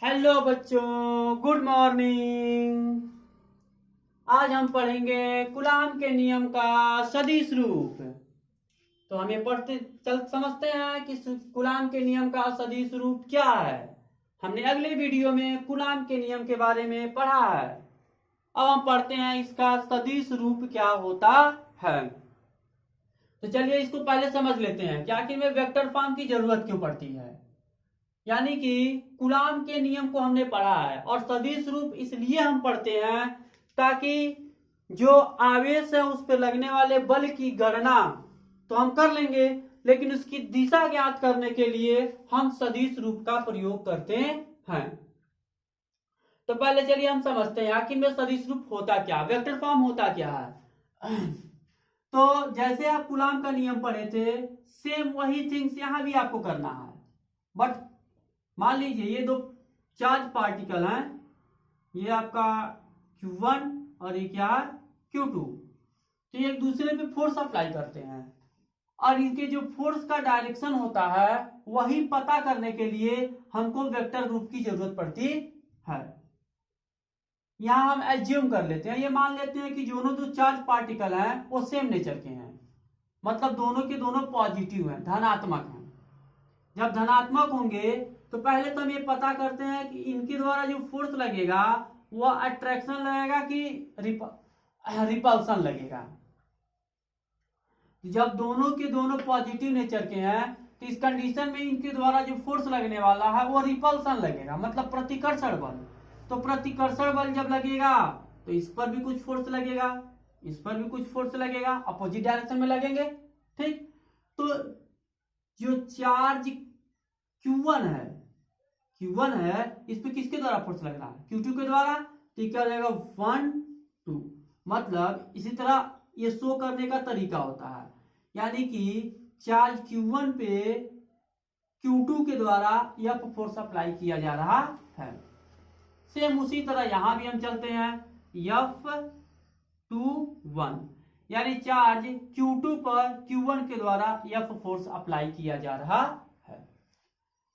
Hello बच्चों, good morning. आज हम पढ़ेंगे कूलाम के नियम का सदिश रूप। तो हम ये पढ़ते चल समझते हैं कि कूलाम के नियम का सदिश रूप क्या है। हमने अगले वीडियो में कूलाम के नियम के बारे में पढ़ा है। अब हम पढ़ते हैं इसका सदिश रूप क्या होता है। तो चलिए इसको पहले समझ लेते हैं कि आखिर में वेक्टर फॉर्म की जरूरत क्यों पड़ती है। यानी कि कूलाम के नियम को हमने पढ़ा है और सदिश रूप इसलिए हम पढ़ते हैं ताकि जो आवेश है उस पर लगने वाले बल की गणना तो हम कर लेंगे, लेकिन उसकी दिशा ज्ञात करने के लिए हम सदिश रूप का प्रयोग करते हैं। तो पहले चलिए हम समझते हैं आखिर में सदिश रूप होता क्या, वेक्टर फॉर्म होता क्या है। तो जैसे आप कूलाम का नियम पढ़े थे, सेम वही थिंग्स यहां भी आपको करना है। बट मान लीजिए ये दो चार्ज पार्टिकल हैं, ये आपका Q1 और ये क्या है Q2। तो ये एक दूसरे पे फोर्स अप्लाई करते हैं और इनके जो फोर्स का डायरेक्शन होता है वही पता करने के लिए हमको वेक्टर रूप की जरूरत पड़ती है। यहां हम एज्यूम कर लेते हैं, ये मान लेते हैं कि दोनों जो चार्ज पार्टिकल हैं वो सेम नेचर के हैं, मतलब दोनों के दोनों पॉजिटिव हैं, धनात्मक हैं। जब धनात्मक होंगे तो पहले तो हम ये पता करते हैं कि इनके द्वारा जो फोर्स लगेगा वो अट्रैक्शन लगेगा कि रिपल्सन लगेगा। जब दोनों के दोनों पॉजिटिव नेचर के हैं तो इस कंडीशन में इनके द्वारा जो फोर्स लगने वाला है वो रिपल्सन लगेगा, मतलब प्रतिकर्षण बल। तो प्रतिकर्षण बल जब लगेगा तो इस पर भी कुछ फोर्स लगेगा, इस पर भी कुछ फोर्स लगेगा, अपोजिट डायरेक्शन में लगेंगे। ठीक, तो जो चार्ज Q1 है, Q1 है, इस पे किसके द्वारा फोर्स लग रहा है, Q2 के द्वारा। तो क्या हो जाएगा 1 2, मतलब इसी तरह ये शो करने का तरीका होता है, यानी कि चार्ज Q1 पे Q2 के द्वारा यह फोर्स अप्लाई किया जा रहा है। सेम उसी तरह यहां भी हम चलते हैं, F21, यानी चार्ज Q2 पर Q1 के द्वारा F फोर्स अप्लाई किया जा रहा है।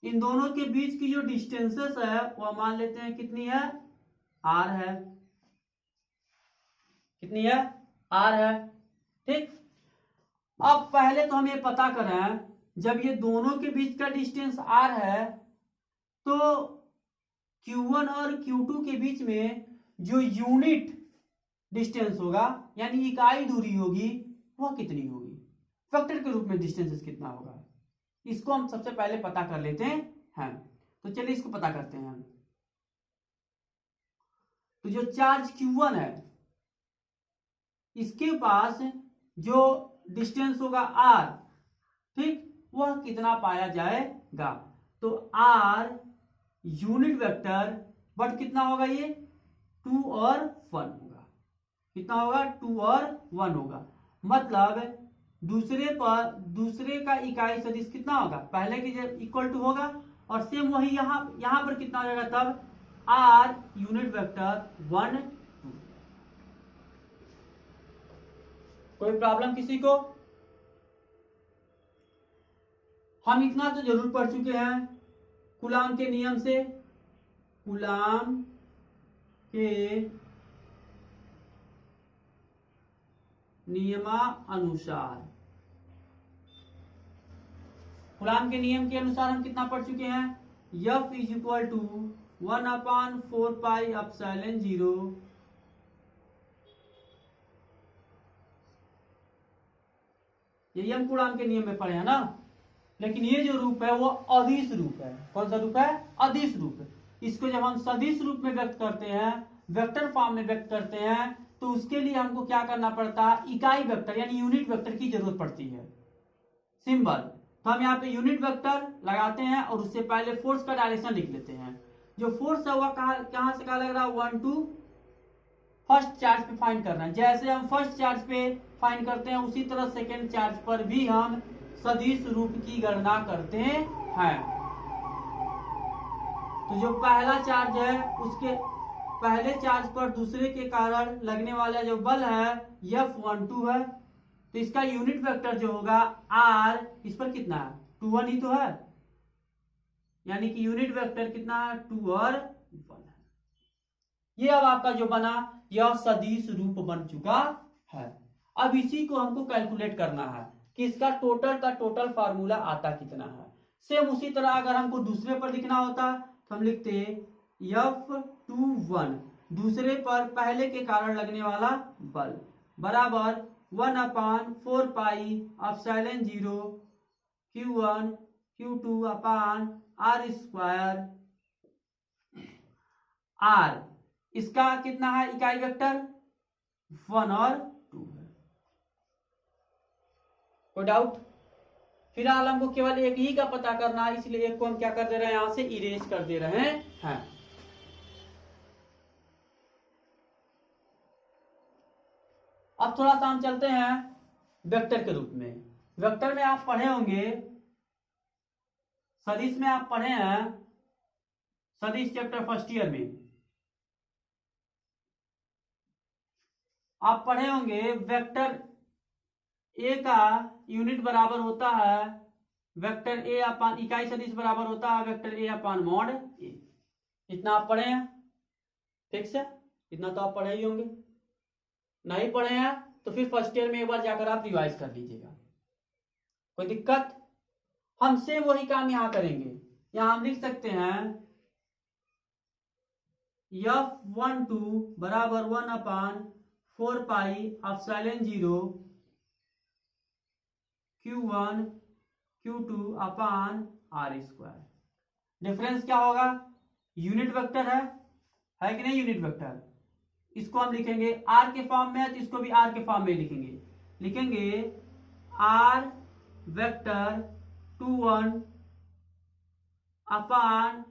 इन दोनों के बीच की जो डिस्टेंसेस है वो मान लेते हैं कितनी है, R है। कितनी है, R है। ठीक, अब पहले तो हम ये पता करें, जब ये दोनों के बीच का डिस्टेंस R है तो Q1 और Q2 के बीच में जो यूनिट डिस्टेंस होगा यानी इकाई दूरी होगी वह कितनी होगी, वेक्टर के रूप में डिस्टेंस कितना होगा, इसको हम सबसे पहले पता कर लेते हैं। तो चलिए इसको पता करते हैं। तो जो चार्ज Q1 है इसके पास जो डिस्टेंस होगा R, ठीक, वह कितना पाया जाएगा। तो R यूनिट वेक्टर बट कितना होगा, ये 2 और 1 होगा। कितना होगा, 2 और 1 होगा, मतलब दूसरे का इकाई सदिश कितना होगा, पहले के जब इक्वल टू होगा, और सेम वही यहां पर कितना हो जाएगा, तब R यूनिट वेक्टर 1 2। कोई प्रॉब्लम किसी को? हम इतना तो जरूर पढ़ चुके हैं कूलाम के नियम से। कूलाम के नियमानुसार, कूलाम के नियम के अनुसार हम कितना पढ़ चुके हैं, F इज इक्वल टू 1/4πε0 यही हम कूलाम के नियम में पढ़े हैं ना। लेकिन ये जो रूप है वो अदिश रूप है। कौन सा रूप है, अदिश रूप है। इसको जब हम सदिश रूप में व्यक्त करते हैं, वेक्टर फॉर्म में व्यक्त करते हैं, तो उसके लिए हमको क्या करना पड़ता है, इकाई वेक्टर यानी यूनिट वेक्टर की जरूरत पड़ती है। सिंबल, तो हम यहाँ पे यूनिट वेक्टर लगाते हैं और उससे पहले फोर्स का डायरेक्शन लिख लेते हैं। जो फोर्स है वह कहां से कहां लग रहा है, 1 2 फर्स्ट चार्ज पे फाइंड करना है। जैसे हम फर्स्ट चार्ज पे फाइंड करते हैं उसी तरह सेकेंड चार्ज पर भी हम सदिश रूप की गणना करते हैं। तो जो पहला चार्ज है उसके पहले चार्ज पर दूसरे के कारण लगने वाला जो बल है F12 है, तो इसका यूनिट वेक्टर जो होगा R, इस पर कितना है, 2 1 ही तो है। यानी कि यूनिट वेक्टर कितना है 2 और 1 है। ये अब आपका जो बना यह सदिश रूप बन चुका है। अब इसी को हमको कैलकुलेट करना है कि इसका टोटल का टोटल फार्मूला आता कितना है। सेम उसी तरह अगर हमको दूसरे पर लिखना होता तो हम लिखते F21 दूसरे पर पहले के कारण लगने वाला बल बराबर 1/4 पाई एप्सिलॉन 0 Q1 Q2 अपान R स्क्वायर R। इसका कितना है इकाई वेक्टर 1 और 2 है। कोई डाउट? फिलहाल हमको केवल एक ही का पता करना है, इसलिए एक को हम क्या कर दे रहे हैं यहां से इरेज कर दे रहे हैं। अब थोड़ा सा हम चलते हैं वेक्टर के रूप में। वेक्टर में आप पढ़े होंगे, सदिश में आप पढ़े हैं, सदिश चैप्टर फर्स्ट ईयर में आप पढ़े होंगे वेक्टर ए का यूनिट बराबर होता है वेक्टर ए अपान इकाई सदिश बराबर होता है वेक्टर ए अपान मॉड ए। इतना आप पढ़े हैं? फिक्स है, इतना तो आप पढ़े ही होंगे। नहीं पढ़े हैं तो फिर फर्स्ट ईयर में एक बार जाकर आप रिवाइज कर लीजिएगा। कोई दिक्कत? हम सेम वही काम यहां करेंगे। यहां हम लिख सकते हैं F12 बराबर 1/4 पाई एप्सिलॉन 0 Q1 Q2 अपान R स्क्वायर। डिफरेंस क्या होगा? यूनिट वेक्टर है कि नहीं यूनिट वेक्टर? इसको हम लिखेंगे R के फॉर्म में है तो इसको भी R के फॉर्म में लिखेंगे R वेक्टर 21 अपान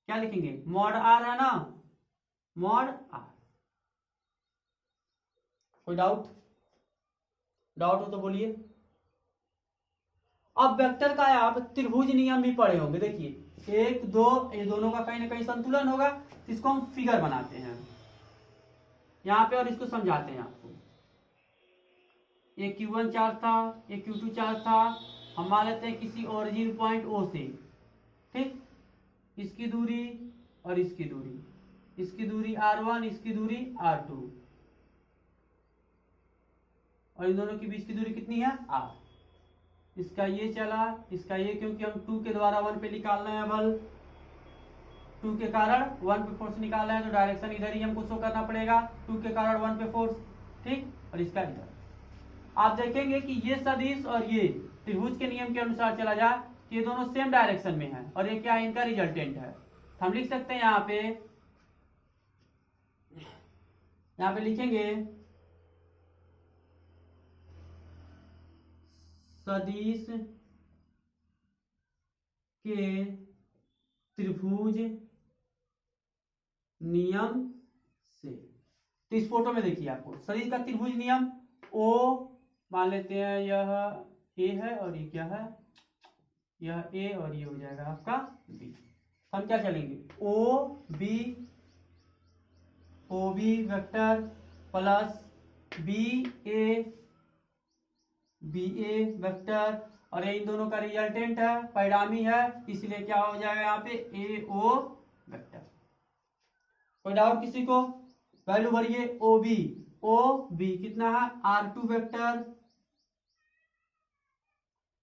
क्या लिखेंगे मॉड R है ना, मॉड R। कोई डाउट हो तो बोलिए। अब वेक्टर का आप त्रिभुज नियम भी पढ़े होंगे। देखिए 1 2 ये दोनों का कहीं ना कहीं संतुलन होगा, तो इसको हम फिगर बनाते हैं यहां पे और इसको समझाते हैं आपको। ये Q1 चार्ज था, ये Q2 चार्ज था, हम मान लेते हैं किसी ओरिजिन पॉइंट O से, ठीक, इसकी दूरी और इसकी दूरी R1, इसकी दूरी R2 और इन दोनों के बीच की दूरी कितनी है R। इसका ये चला, इसका ये, क्योंकि हम 2 के द्वारा 1 पे निकाल रहे हैं बल, 2 के कारण 1 पे फोर्स निकालना है तो डायरेक्शन इधर ही हमको शो करना पड़ेगा, 2 के कारण 1 पे फोर्स, ठीक, और इसका इधर। आप देखेंगे कि ये सदिश और ये त्रिभुज के नियम के अनुसार चला जाए कि ये दोनों सेम डायरेक्शन में है और ये क्या है इनका रिजल्टेंट है। तो हम लिख सकते हैं यहाँ पे लिखेंगे सदिश के त्रिभुज नियम से। तो इस फोटो में देखिए आपको सदिश का त्रिभुज नियम O मान लेते हैं यह A है और ये क्या है, यह A और ये हो जाएगा आपका B। हम क्या चलेंगे OB vector plus BA vector और इन दोनों का रिजल्टेंट है परिणामी है, इसलिए क्या हो जाएगा यहाँ पे AO वेक्टर। कोई डाउट किसी को? वैल्यू भरिए OB कितना है R2 वेक्टर,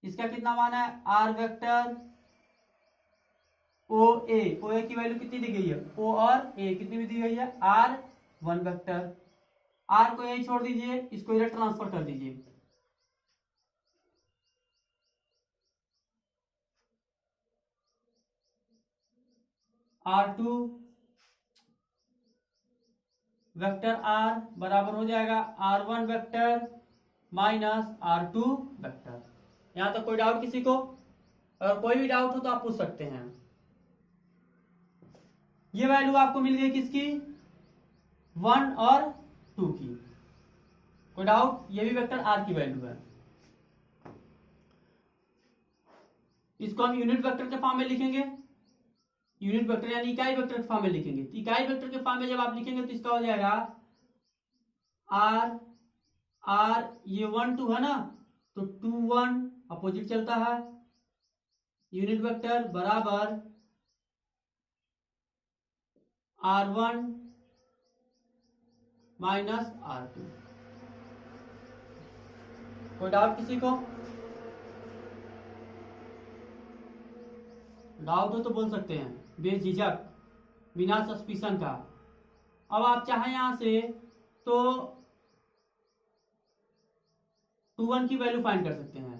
इसका कितना मान है R वेक्टर, OA की वैल्यू कितनी दी गई है O और A कितनी भी दी गई है R1 वेक्टर। R को यही छोड़ दीजिए, इसको इधर ट्रांसफर कर दीजिए, R2 वेक्टर R बराबर हो जाएगा R1 vector minus R2 vector. यहां तक कोई डाउट किसी को? अगर कोई भी डाउट हो तो आप पूछ सकते हैं। ये वैल्यू आपको मिल गई किसकी 1 और 2 की। कोई डाउट? ये भी वेक्टर R की वैल्यू है। इसको हम यूनिट वेक्टर के फॉर्म में लिखेंगे, यूनिट वेक्टर यानी इकाई वेक्टर के फॉर्म में लिखेंगे। तो इकाई वेक्टर के फॉर्म में जब आप लिखेंगे तो इसका हो जाएगा R ये 1 2 है ना, तो 2 1 अपोजिट चलता है यूनिट वेक्टर बराबर R1 माइनस R2। कोई डाउट किसी को? डाउट हो तो बोल सकते हैं बेझिझक, बिना सस्पिशन का। अब आप चाहें यहां से तो 2 1 की वैल्यू फाइंड कर सकते हैं।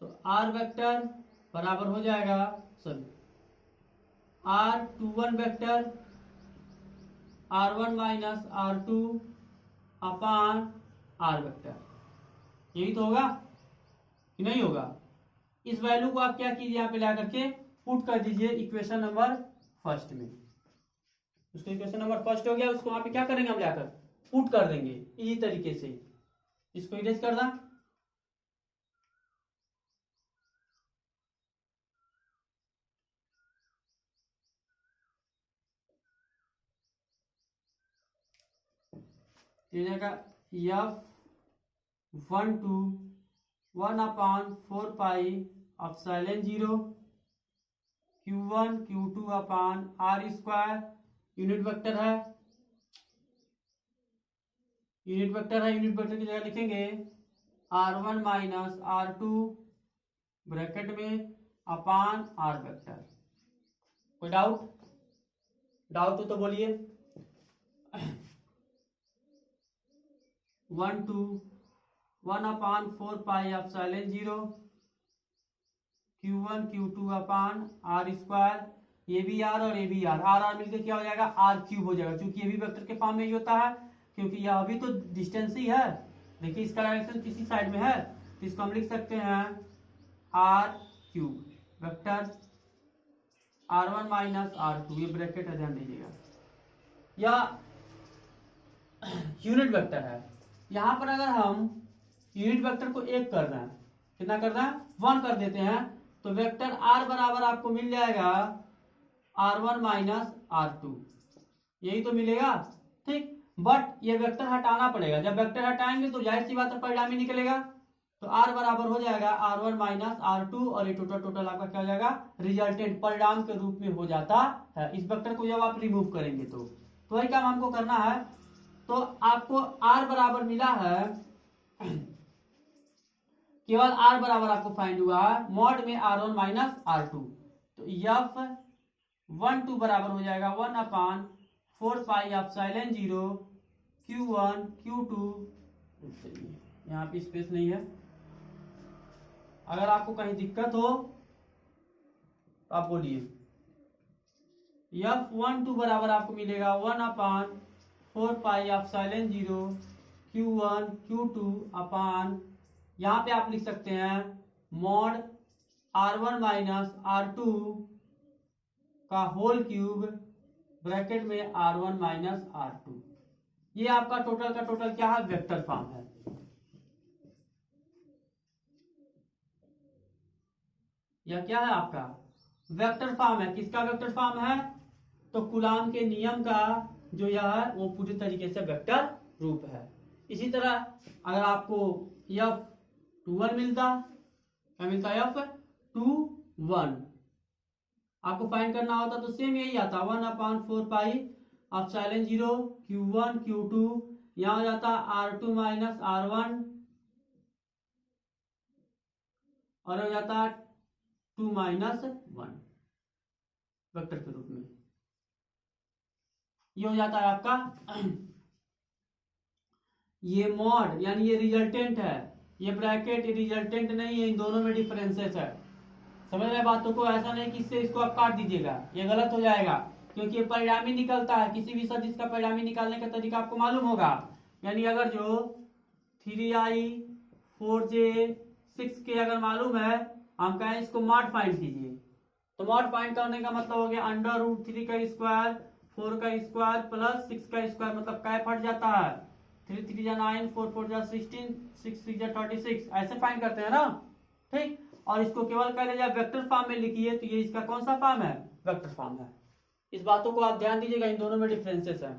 तो R वेक्टर बराबर हो जाएगा R21 vector R1 minus R2 अपान R वेक्टर। यही तो होगा कि नहीं होगा? इस वैल्यू को आप क्या कीजिए, यहाँ पे ला करके पुट कर दीजिए इक्वेशन नंबर फर्स्ट में। उसको इक्वेशन नंबर फर्स्ट हो गया, उसको वहां पे क्या करेंगे हम लाकर पुट कर देंगे इसी तरीके से। इसको इरेज कर दा। F1 2 1/4 पाई Q1 Q2 अपान R स्क्वायर। यूनिट वेक्टर है, यूनिट वेक्टर है, यूनिट वेक्टर की जगह लिखेंगे R1 माइनस R2 ब्रैकेट में अपान R वेक्टर। कोई डाउट? डाउट हो तो बोलिए। 1 2 1/4 पाई Q1 Q2 अपान R स्क्वायर। ये भी R और ये भी R, R R मिलकर क्या हो जाएगा R³ हो जाएगा, क्योंकि ये भी वेक्टर के फॉर्म में ही होता है, क्योंकि यह अभी तो डिस्टेंस ही है। देखिए इसका डायरेक्शन किसी साइड में है, तो इसको हम लिख सकते हैं R³ vector R1 minus R2, ये ब्रैकेट है, ध्यान दीजिएगा। या यूनिट वेक्टर है, यहां पर अगर हम यूनिट वेक्टर को 1 कर रहे हैं, कितना कर रहे हैं 1 कर देते हैं, तो वेक्टर R बराबर आपको मिल जाएगा R1 माइनस R2, यही तो मिलेगा। ठीक, बट ये वेक्टर हटाना पड़ेगा। जब वेक्टर हटाएंगे तो जाहिर सी बात है परिणामी निकलेगा। तो R बराबर हो जाएगा R1 माइनस R2, और ये टोटल आपका क्या हो जाएगा रिजल्टेंट परिणाम के रूप में हो जाता है। इस वेक्टर को जब आप रिमूव करेंगे तो वही काम हमको करना है। तो आपको R बराबर मिला है, केवल R बराबर आपको फाइंड हुआ है मॉड में R1 माइनस R2। तो F1 2 बराबर हो जाएगा 1/4 पाई Q1 Q2। यहाँ पे स्पेस नहीं है, अगर आपको कहीं दिक्कत हो तो आप बोलिए। F1 2 बराबर आपको मिलेगा 1/4 पाई Q1 Q2 अपान, यहां पे आप लिख सकते हैं मॉड R1 माइनस R2 का होल क्यूब ब्रैकेट में R1 माइनस R2। ये आपका टोटल का टोटल क्या है वेक्टर फॉर्म है। यह क्या है आपका वेक्टर फॉर्म है। किसका वेक्टर फॉर्म है? तो कूलॉम के नियम का जो यह है वो पूरी तरीके से वेक्टर रूप है। इसी तरह अगर आपको F21 मिलता, क्या मिलता है F21 आपको फाइंड करना होता तो सेम यही आता 1/4 पाई Q1 Q2, यहां हो जाता R2 माइनस R1 और हो जाता 2 माइनस 1 वेक्टर के रूप में। ये हो जाता है आपका ये मॉड, यानी ये रिजल्टेंट है, ये ब्रैकेट ये रिजल्टेंट नहीं है, इन दोनों में डिफरेंसेस है। समझ रहे बातों को? ऐसा नहीं कि इससे इसको आप काट दीजिएगा, ये गलत हो जाएगा, क्योंकि ये परिणामी निकलता है। किसी भी सदिश का परिणामी निकालने का तरीका आपको मालूम होगा। यानी अगर जो 3i 4j 6k अगर मालूम है, हम कहें इसको मॉड फाइंड कीजिए, तो मॉड फाइंड करने का मतलब हो गया √3 का स्क्वायर 4 का स्क्वायर प्लस 6 का स्क्वायर, मतलब कैप हट जाता है। 3 3 जा 9 4 4 जा 16 6 6 जा 36, ऐसे फाइंड करते हैं ना। ठीक, और इसको केवल कह लीजिए वेक्टर फॉर्म में लिखिए, तो ये इसका कौन सा फॉर्म है वेक्टर फॉर्म है। इस बातों को आप ध्यान दीजिएगा, इन दोनों में डिफरेंसेस है।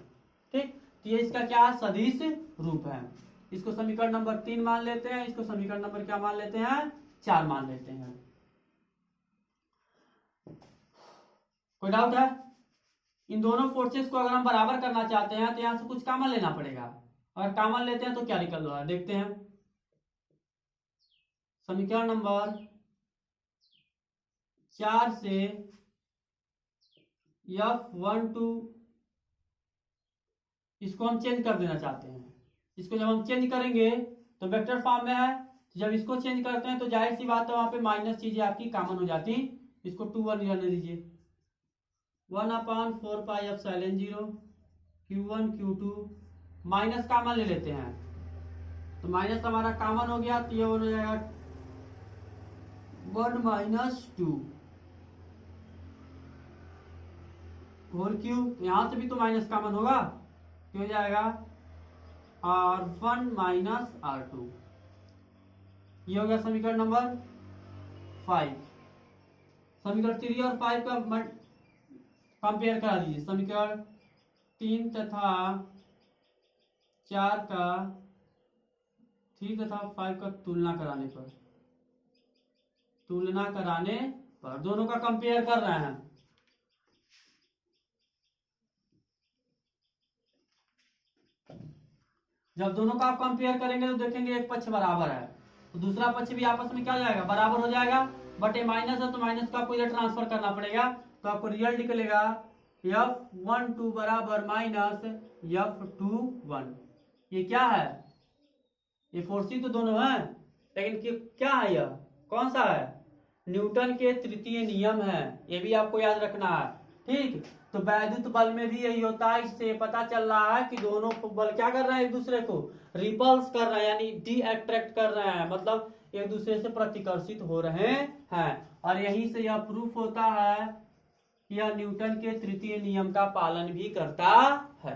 ठीक, तो ये इसका क्या है सदिश रूप है। इसको समीकरण नंबर 3 मान लेते हैं, इसको समीकरण नंबर क्या मान लेते हैं 4 मान लेते हैं। कोई डाउट है? इन दोनों फोर्सेस को अगर हम बराबर करना चाहते हैं तो यहाँ से कुछ कॉमन लेना पड़ेगा। अगर कॉमन लेते हैं तो क्या निकल रहा है देखते हैं। समीकरण नंबर 4 से F12 इसको हम चेंज कर देना चाहते हैं। इसको जब हम चेंज करेंगे तो वेक्टर फॉर्म में है, तो जब इसको चेंज करते हैं तो जाहिर सी बात है वहां पे माइनस चीजें आपकी कॉमन हो जाती। इसको 2 1 रहने दीजिए। 1/4πε0 Q1 Q2 माइनस कॉमन ले लेते हैं, तो माइनस हमारा कॉमन हो गया, तो ये हो जाएगा 1 - 2 होल क्यूब। यहां से भी तो माइनस कॉमन होगा, तो हो जाएगा R1 - R2। ये हो गया समीकरण नंबर 5। समीकरण 3 और 5 का कंपेयर करा दीजिए। समीकरण 3 तथा 4 का 3 तथा 5 का तुलना कराने पर दोनों का कंपेयर कर रहे हैं। जब दोनों का आप कंपेयर करेंगे तो देखेंगे एक पक्ष बराबर है तो दूसरा पक्ष भी आपस में क्या हो जाएगा, बराबर हो जाएगा। बट ये माइनस है तो माइनस का आपको इधर ट्रांसफर करना पड़ेगा, तो आपको रिजल्ट निकलेगा F12 बराबर माइनस F21। ये क्या है, ये फोर्स तो दोनों है, लेकिन क्या है, यह कौन सा है, न्यूटन के तृतीय नियम है। ये भी आपको याद रखना है, ठीक। तो वैद्युत बल में भी यही होता है। इससे पता चल रहा है कि दोनों बल क्या कर रहे हैं, एक दूसरे को रिपल्स कर रहे हैं, यानी डी अट्रैक्ट कर रहे हैं, मतलब एक दूसरे से प्रतिकर्षित हो रहे हैं। और यहीं से यह प्रूफ होता है कि यह न्यूटन के तृतीय नियम का पालन भी करता है।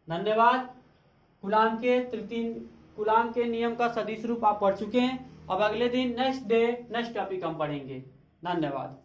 धन्यवाद। कूलाम के नियम का सदिश रूप आप पढ़ चुके हैं। अब अगले दिन नेक्स्ट टॉपिक हम पढ़ेंगे। धन्यवाद।